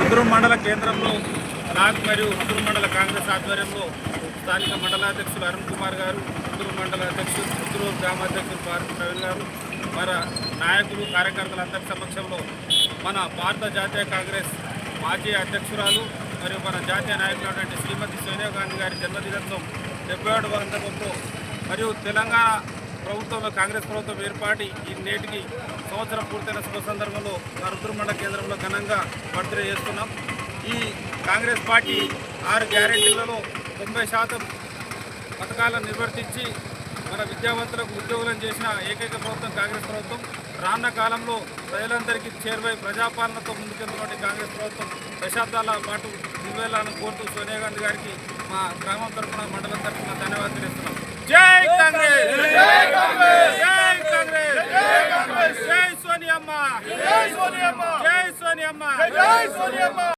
రుద్రు మండల కేంద్రంలో బ్లాక్ మరియు రుద్రు మండల కాంగ్రెస్ ఆధ్వర్యంలో స్థానిక మండలాధ్యక్షులు అరుణ్ కుమార్ గారు, రుద్రు మండల అధ్యక్షులు రుద్రు గ్రామాధ్యక్షులు ప్రవీణ్ గారు, మన నాయకులు కార్యకర్తలందరి సమక్షంలో మన భారత జాతీయ కాంగ్రెస్ మాజీ అధ్యక్షురాలు మరియు మన జాతీయ నాయకులైనటువంటి శ్రీమతి సోనియా గాంధీ గారి జన్మదినోత్సవం 77వ సందర్భంలో మరియు తెలంగాణ ప్రభుత్వంలో కాంగ్రెస్ ప్రభుత్వం ఏర్పాటి ఈ నేటికి సంవత్సరం పూర్తయిన శుభ సందర్భంలో మా రుద్రు మండల కేంద్రంలో ఘనంగా బర్త్డే చేస్తున్నాం. ఈ కాంగ్రెస్ పార్టీ 6 గ్యారెంటీలలో 90% పథకాలను నిర్వర్తించి మన విద్యావంతులకు ఉద్యోగులను చేసిన ఏకైక ప్రభుత్వం కాంగ్రెస్ ప్రభుత్వం. రానున్న కాలంలో ప్రజలందరికీ చేరువై ప్రజాపాలనతో ముందుకెళ్తున్నటువంటి కాంగ్రెస్ ప్రభుత్వం దశాబ్దాల పాటు నిలవేయాలని కోరుతూ సోనియా గాంధీ గారికి మా గ్రామం తరఫున మండలం తరఫున ధన్యవాదాలు తెలుస్తున్నాం. జై కాంగ్రెస్, జై కాంగ్రెస్, జై కాంగ్రెస్, జై కాంగ్రెస్, జై సోనియమ్మ, జై సోనియమ్మ, జై సోనియమ్మ, జై సోనియమ్మ.